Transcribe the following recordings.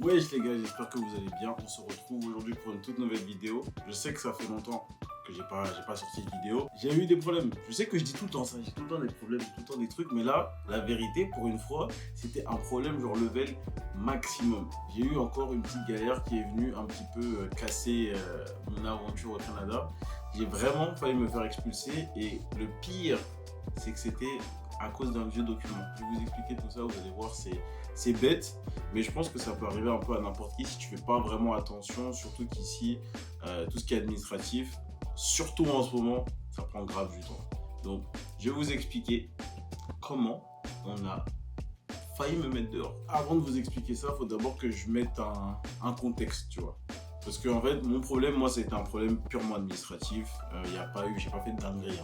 Wesh les gars, j'espère que vous allez bien. On se retrouve aujourd'hui pour une toute nouvelle vidéo. Je sais que ça fait longtemps que j'ai pas sorti de vidéo. J'ai eu des problèmes. Je sais que je dis tout le temps ça, j'ai tout le temps des problèmes, j'ai tout le temps des trucs. Mais là, la vérité, pour une fois, c'était un problème genre level maximum. J'ai eu encore une petite galère qui est venue un petit peu casser mon aventure au Canada. J'ai vraiment failli me faire expulser et le pire, c'est que c'était à cause d'un vieux document. Je vais vous expliquer tout ça, vous allez voir, c'est bête, mais je pense que ça peut arriver un peu à n'importe qui si tu fais pas vraiment attention, surtout qu'ici, tout ce qui est administratif, surtout en ce moment, ça prend grave du temps. Donc, je vais vous expliquer comment on a failli me mettre dehors. Avant de vous expliquer ça, il faut d'abord que je mette un contexte, tu vois. Parce que en fait, mon problème, moi, c'était un problème purement administratif. J'ai pas fait de dinguerie.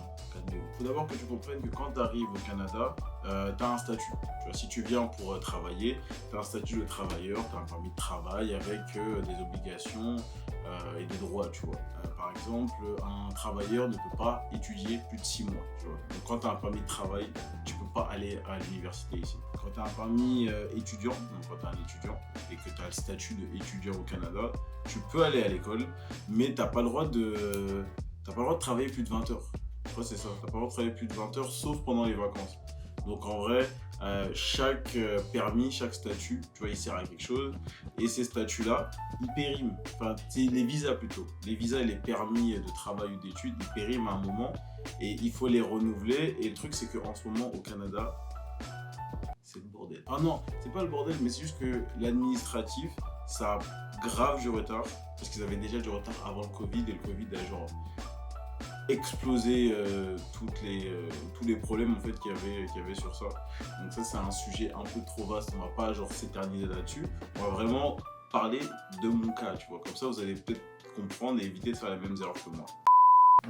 Il faut d'abord que tu comprennes que quand tu arrives au Canada, tu as un statut. Tu vois, si tu viens pour travailler, tu as un statut de travailleur, tu as un permis de travail avec des obligations et des droits, tu vois. Par exemple, un travailleur ne peut pas étudier plus de 6 mois, tu vois. Donc quand tu as un permis de travail, tu peux pas aller à l'université ici. Quand tu as un permis étudiant, donc quand tu es un étudiant et que tu as le statut d'étudiant au Canada, tu peux aller à l'école, mais tu n'as pas le droit de travailler plus de 20 heures. Je crois que c'est ça, tu n'as pas le droit de travailler plus de 20 heures, sauf pendant les vacances. Donc en vrai, chaque permis, chaque statut, tu vois, il sert à quelque chose. Et ces statuts-là, ils périment. Enfin, c'est les visas plutôt. Les visas et les permis de travail ou d'études, ils périment à un moment. Et il faut les renouveler. Et le truc, c'est qu'en ce moment, au Canada, c'est le bordel. Ah non, c'est pas le bordel, mais c'est juste que l'administratif, ça a grave du retard. Parce qu'ils avaient déjà du retard avant le Covid. Et le Covid a genre exploser tous les problèmes en fait qu'il y avait sur ça. Donc ça, c'est un sujet un peu trop vaste, on va pas genre s'éterniser là-dessus. On va vraiment parler de mon cas, tu vois. Comme ça, vous allez peut-être comprendre et éviter de faire les mêmes erreurs que moi.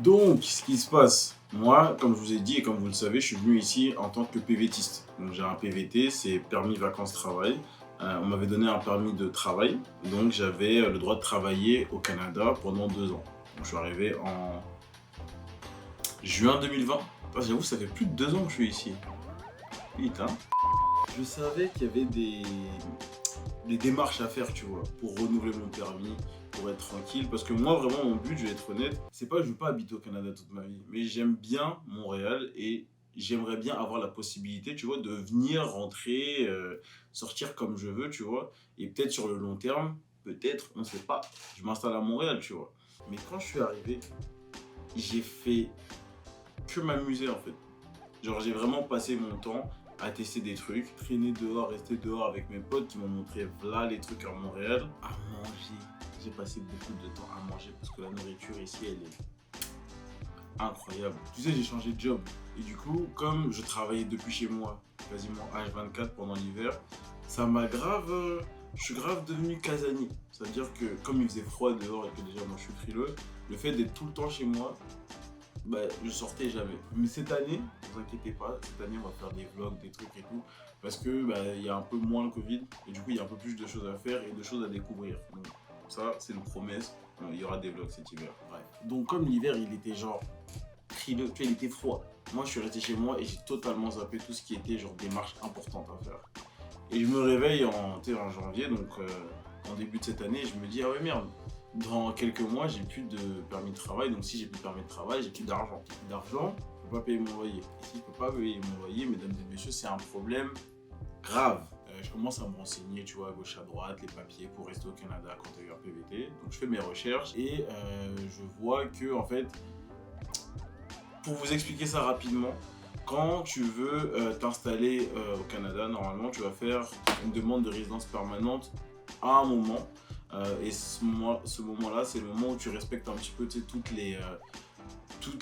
Donc, ce qui se passe, moi, comme je vous ai dit et comme vous le savez, je suis venu ici en tant que PVTiste. Donc j'ai un PVT, c'est permis vacances-travail. On m'avait donné un permis de travail, donc j'avais le droit de travailler au Canada pendant 2 ans. Donc je suis arrivé en juin 2020. J'avoue, ça fait plus de 2 ans que je suis ici. Vite, hein. Je savais qu'il y avait des démarches à faire, tu vois, pour renouveler mon permis, pour être tranquille. Parce que moi, vraiment, mon but, je vais être honnête, c'est pas que je veux pas habiter au Canada toute ma vie, mais j'aime bien Montréal et j'aimerais bien avoir la possibilité, tu vois, de venir, rentrer, sortir comme je veux, tu vois. Et peut-être sur le long terme, peut-être, on sait pas, je m'installe à Montréal, tu vois. Mais quand je suis arrivé, j'ai fait que m'amuser en fait. Genre j'ai vraiment passé mon temps à tester des trucs, traîner dehors, rester dehors avec mes potes qui m'ont montré là les trucs à Montréal, à manger. J'ai passé beaucoup de temps à manger parce que la nourriture ici elle est incroyable. Tu sais, j'ai changé de job et du coup, comme je travaillais depuis chez moi, quasiment H24 pendant l'hiver, ça m'a grave. Je suis grave devenu casanier. C'est-à-dire que comme il faisait froid dehors et que déjà moi je suis frileux, le fait d'être tout le temps chez moi, bah, je sortais jamais. Mais cette année, ne vous inquiétez pas, cette année on va faire des vlogs, des trucs et tout, parce que bah, il y a un peu moins le Covid et du coup il y a un peu plus de choses à faire et de choses à découvrir. Donc ça, c'est une promesse. Il y aura des vlogs cet hiver. Bref. Donc comme l'hiver il était genre frileux, tu vois, il était froid. Moi je suis resté chez moi et j'ai totalement zappé tout ce qui était genre démarches importantes à faire. Et je me réveille en janvier, donc en début de cette année, et je me dis ah ouais merde. Dans quelques mois, j'ai plus de permis de travail. Donc, si j'ai plus de permis de travail, j'ai plus d'argent. J'ai plus d'argent, je ne peux pas payer mon loyer. Et si je ne peux pas payer mon loyer, mesdames et messieurs, c'est un problème grave. Je commence à me renseigner, tu vois, à gauche, à droite, les papiers pour rester au Canada quand tu as eu un PVT. Donc, je fais mes recherches et je vois que, en fait, pour vous expliquer ça rapidement, quand tu veux t'installer au Canada, normalement, tu vas faire une demande de résidence permanente à un moment. Et ce moment-là, c'est le moment où tu respectes un petit peu toutes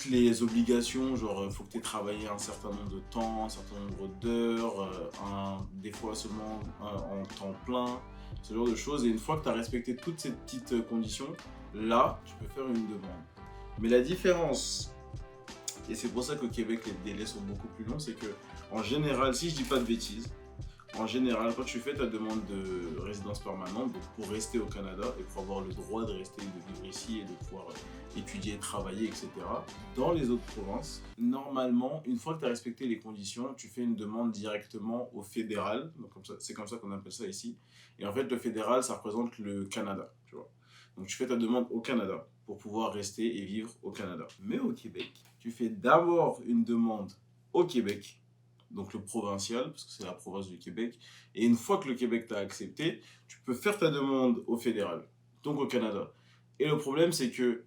les obligations. Genre, il faut que tu aies travaillé un certain nombre de temps, un certain nombre d'heures, des fois seulement en temps plein, ce genre de choses. Et une fois que tu as respecté toutes ces petites conditions, là, tu peux faire une demande. Mais la différence, et c'est pour ça qu'au Québec, les délais sont beaucoup plus longs, c'est que en général, si je dis pas de bêtises, En général, quand tu fais ta demande de résidence permanente, donc pour rester au Canada et pour avoir le droit de rester, de vivre ici et de pouvoir étudier, travailler, etc., dans les autres provinces, normalement, une fois que tu as respecté les conditions, tu fais une demande directement au fédéral. Donc c'est comme ça qu'on appelle ça ici. Et en fait, le fédéral, ça représente le Canada, tu vois. Donc tu fais ta demande au Canada pour pouvoir rester et vivre au Canada. Mais au Québec, tu fais d'abord une demande au Québec, donc le provincial, parce que c'est la province du Québec. Et une fois que le Québec t'a accepté, tu peux faire ta demande au fédéral, donc au Canada. Et le problème, c'est que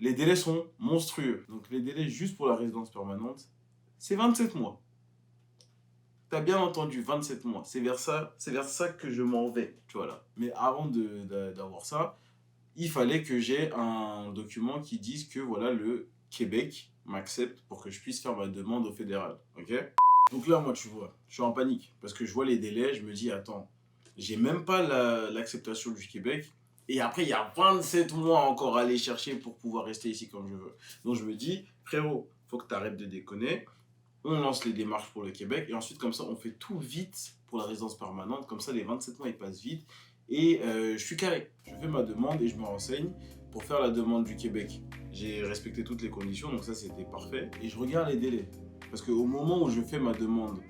les délais sont monstrueux. Donc les délais juste pour la résidence permanente, c'est 27 mois. T'as bien entendu, 27 mois. C'est vers ça que je m'en vais, tu vois là. Mais avant d'avoir ça, il fallait que j'ai un document qui dise que voilà, le Québec m'accepte pour que je puisse faire ma demande au fédéral. Ok? Donc là, moi, tu vois, je suis en panique parce que je vois les délais, je me dis, attends, j'ai même pas l'acceptation du Québec. Et après, il y a 27 mois encore à aller chercher pour pouvoir rester ici comme je veux. Donc je me dis, frérot, faut que tu arrêtes de déconner. On lance les démarches pour le Québec et ensuite, comme ça, on fait tout vite pour la résidence permanente. Comme ça, les 27 mois, ils passent vite. Et je suis carré. Je fais ma demande et je me renseigne pour faire la demande du Québec. J'ai respecté toutes les conditions, donc ça, c'était parfait. Et je regarde les délais. Parce qu'au moment où je fais ma demande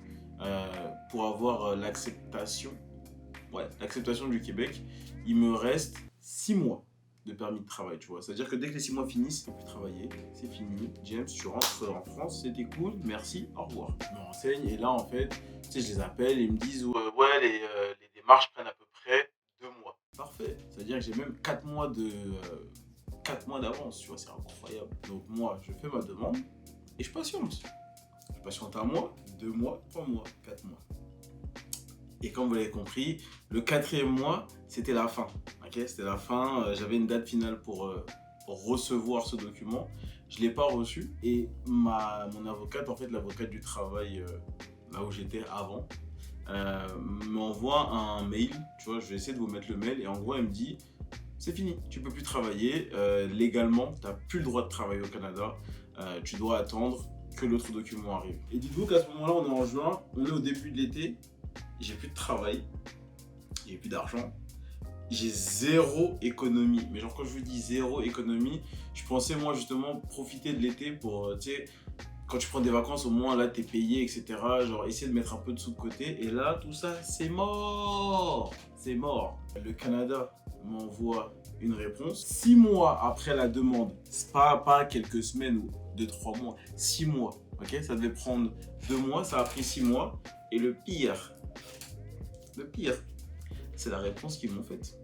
pour avoir l'acceptation du Québec, il me reste 6 mois de permis de travail, tu vois. C'est-à-dire que dès que les 6 mois finissent, tu ne peux plus travailler, c'est fini. James, tu rentres en France, c'était cool, merci, au revoir. Je me renseigne et là, en fait, tu sais, je les appelle et ils me disent ouais, les démarches prennent à peu près 2 mois. Parfait. C'est-à-dire que j'ai même 4 mois d'avance, tu vois, c'est incroyable. Donc moi, je fais ma demande et je patiente. Je patiente 1 mois, 2 mois, 3 mois, 4 mois. Et comme vous l'avez compris, le 4e mois, c'était la fin. Okay, c'était la fin. J'avais une date finale pour recevoir ce document. Je ne l'ai pas reçu. Et mon avocate, en fait, l'avocate du travail, là où j'étais avant, m'envoie un mail. Tu vois, je vais essayer de vous mettre le mail. Et en gros, elle me dit, c'est fini, tu ne peux plus travailler. Légalement, tu n'as plus le droit de travailler au Canada. Tu dois attendre que l'autre document arrive. Et dites-vous qu'à ce moment-là, on est en juin, on est au début de l'été. J'ai plus de travail, j'ai plus d'argent, j'ai zéro économie. Mais genre quand je vous dis zéro économie, je pensais moi justement profiter de l'été pour, tu sais, quand tu prends des vacances au moins là t'es payé, etc. Genre essayer de mettre un peu de sous de côté. Et là tout ça c'est mort, c'est mort. Le Canada m'envoie une réponse 6 mois après la demande, c'est pas quelques semaines ou 2-3 mois, 6 mois. Ok, ça devait prendre 2 mois, ça a pris 6 mois. Et le pire, c'est la réponse qu'ils m'ont faite.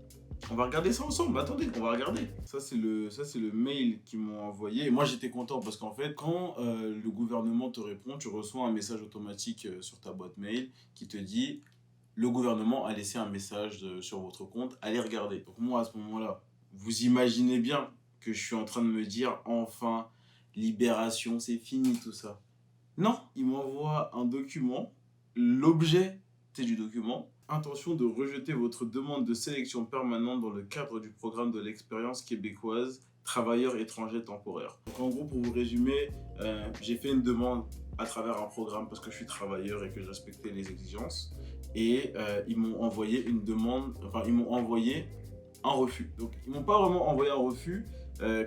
On va regarder ça ensemble, attendez, on va regarder. Ça, c'est le mail qu'ils m'ont envoyé. Et moi, j'étais content parce qu'en fait, quand le gouvernement te répond, tu reçois un message automatique sur ta boîte mail qui te dit « Le gouvernement a laissé un message sur votre compte, allez regarder. » Donc moi, à ce moment-là, vous imaginez bien que je suis en train de me dire « Enfin, libération, c'est fini tout ça. » Non, ils m'envoient un document, l'objet du document, intention de rejeter votre demande de sélection permanente dans le cadre du programme de l'expérience québécoise travailleur étranger temporaire. Donc en gros, pour vous résumer, j'ai fait une demande à travers un programme parce que je suis travailleur et que je respectais les exigences. Et ils m'ont envoyé une demande, enfin ils m'ont envoyé un refus. Donc ils m'ont pas vraiment envoyé un refus.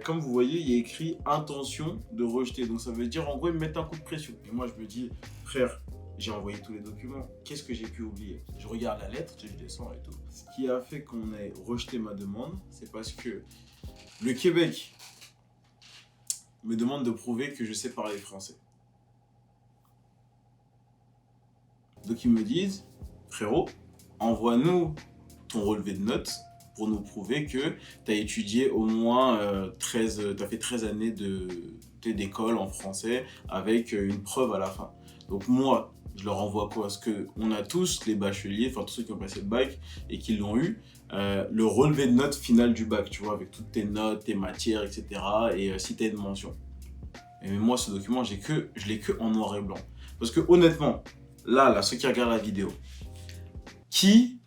Comme vous voyez, il y a écrit intention de rejeter. Donc ça veut dire en gros ils me mettent un coup de pression. Et moi je me dis, frère, j'ai envoyé tous les documents. Qu'est-ce que j'ai pu oublier? Je regarde la lettre, je descends et tout. Ce qui a fait qu'on ait rejeté ma demande, c'est parce que le Québec me demande de prouver que je sais parler français. Donc ils me disent, frérot, envoie-nous ton relevé de notes pour nous prouver que tu as étudié au moins 13 années d'école en français avec une preuve à la fin. Donc moi, je leur envoie quoi? Parce qu'on a tous les bacheliers, enfin tous ceux qui ont passé le bac et qui l'ont eu, le relevé de notes final du bac, tu vois, avec toutes tes notes, tes matières, etc. Et si tu as une mention. Et moi, ce document, je l'ai que en noir et blanc. Parce que honnêtement, là, ceux qui regardent la vidéo, qui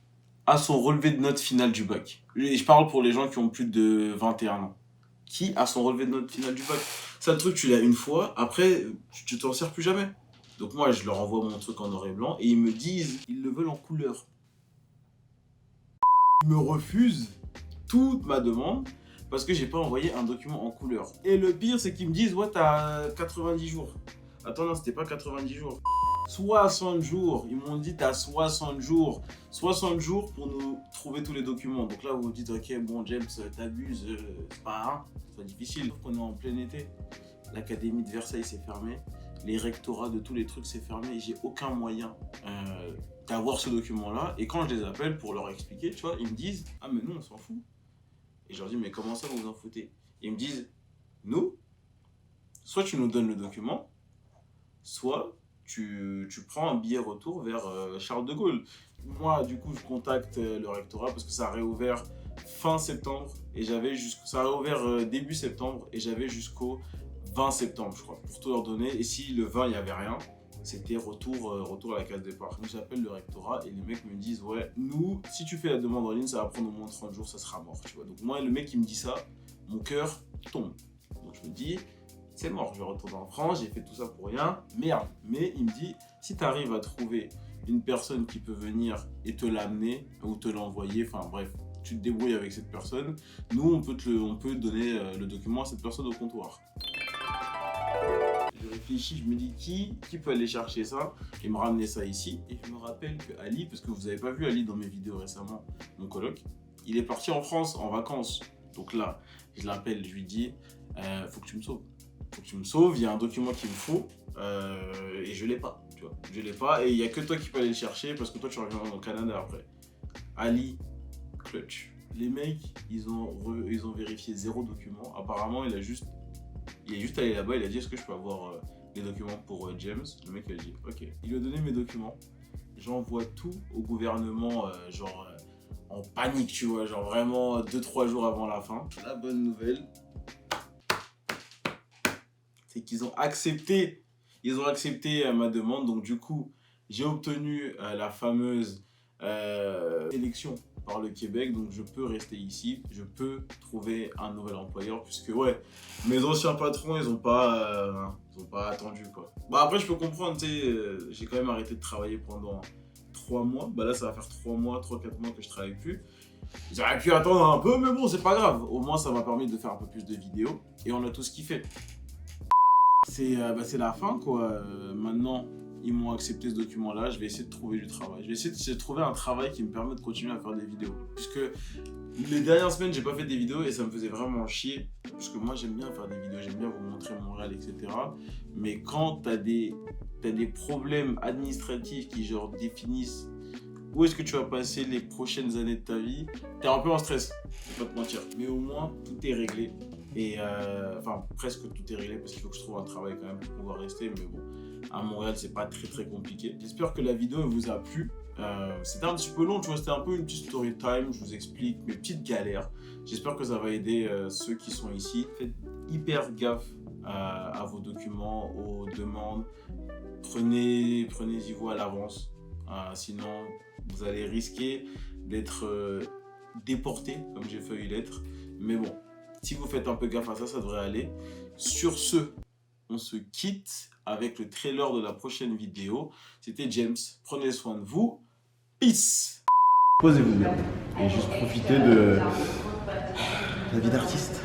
a son relevé de notes final du bac? Je parle pour les gens qui ont plus de 21 ans. Qui a son relevé de notes final du bac? Ça, le truc, tu l'as une fois, après, tu t'en sers plus jamais. Donc moi, je leur envoie mon truc en noir et blanc et ils me disent, ils le veulent en couleur. Ils me refusent toute ma demande parce que j'ai pas envoyé un document en couleur. Et le pire, c'est qu'ils me disent, ouais, t'as 90 jours. Attends, non, c'était pas 90 jours. 60 jours. Ils m'ont dit, t'as 60 jours. 60 jours pour nous trouver tous les documents. Donc là, vous vous dites, ok, bon, James, t'abuses, c'est pas difficile. Sauf qu'on est en plein été. L'Académie de Versailles s'est fermée. Les rectorats de tous les trucs s'est fermé. J'ai aucun moyen d'avoir ce document-là. Et quand je les appelle pour leur expliquer, tu vois, ils me disent, ah, mais nous, on s'en fout. Et je leur dis, mais comment ça, vous vous en foutez? Ils me disent, nous, soit tu nous donnes le document, soit tu prends un billet retour vers Charles de Gaulle. Moi, du coup, je contacte le rectorat parce que ça a réouvert fin septembre et ça a réouvert début septembre et j'avais jusqu'au 20 septembre, je crois, pour tout leur donner. Et si le 20, il n'y avait rien, c'était retour à la case départ. Donc j'appelle le rectorat et les mecs me disent, ouais, nous, si tu fais la demande en ligne, ça va prendre au moins 30 jours, ça sera mort, tu vois. Donc moi, le mec qui me dit ça, mon cœur tombe. Donc je me dis, c'est mort, je vais retourner en France, j'ai fait tout ça pour rien, merde. Mais il me dit, si tu arrives à trouver une personne qui peut venir et te l'amener ou te l'envoyer, enfin bref, tu te débrouilles avec cette personne, nous on peut donner le document à cette personne au comptoir. Je réfléchis, je me dis qui peut aller chercher ça et me ramener ça ici. Et je me rappelle que Ali, parce que vous n'avez pas vu Ali dans mes vidéos récemment, mon coloc, il est parti en France en vacances. Donc là, je l'appelle, je lui dis, faut que tu me sauves. Faut que tu me sauves, il y a un document qu'il me faut et je l'ai pas, tu vois. Je l'ai pas et il y a que toi qui peux aller le chercher parce que toi tu reviens au Canada après. Ali, clutch. Les mecs, ils ont vérifié 0 document. Apparemment, il est juste allé là-bas, il a dit est-ce que je peux avoir les documents pour James. Le mec il a dit ok. Il lui a donné mes documents. J'envoie tout au gouvernement en panique, tu vois, genre vraiment 2-3 jours avant la fin. La bonne nouvelle, c'est qu'ils ont accepté. Ils ont accepté ma demande. Donc du coup, j'ai obtenu la fameuse élection par le Québec. Donc je peux rester ici. Je peux trouver un nouvel employeur. Puisque ouais, mes anciens patrons, ils ont pas attendu quoi. Bon après, je peux comprendre, tu sais, j'ai quand même arrêté de travailler pendant 3 mois. Bah là, ça va faire 3 mois, 3-4 mois que je travaille plus. J'aurais pu attendre un peu, mais bon, c'est pas grave. Au moins, ça m'a permis de faire un peu plus de vidéos. Et on a tous kiffé. C'est la fin quoi. Maintenant, ils m'ont accepté ce document-là. Je vais essayer de trouver du travail. Je vais essayer de trouver un travail qui me permet de continuer à faire des vidéos. Puisque les dernières semaines, j'ai pas fait des vidéos et ça me faisait vraiment chier. Parce que moi, j'aime bien faire des vidéos, j'aime bien vous montrer Montréal, etc. Mais quand t'as des problèmes administratifs qui genre définissent où est-ce que tu vas passer les prochaines années de ta vie, t'es un peu en stress, je vais pas te mentir. Mais au moins, tout est réglé. Et enfin, presque tout est réglé parce qu'il faut que je trouve un travail quand même pour pouvoir rester. Mais bon, à Montréal, c'est pas très compliqué. J'espère que la vidéo vous a plu. C'était un petit peu long, tu vois, c'était un peu une petite story time. Je vous explique mes petites galères. J'espère que ça va aider ceux qui sont ici. Faites hyper gaffe à vos documents, aux demandes. Prenez-y vous à l'avance. Sinon, vous allez risquer d'être déporté, comme j'ai failli l'être. Mais bon, si vous faites un peu gaffe à ça, ça devrait aller. Sur ce, on se quitte avec le trailer de la prochaine vidéo. C'était James. Prenez soin de vous. Peace. Posez-vous bien et juste profitez de la vie d'artiste.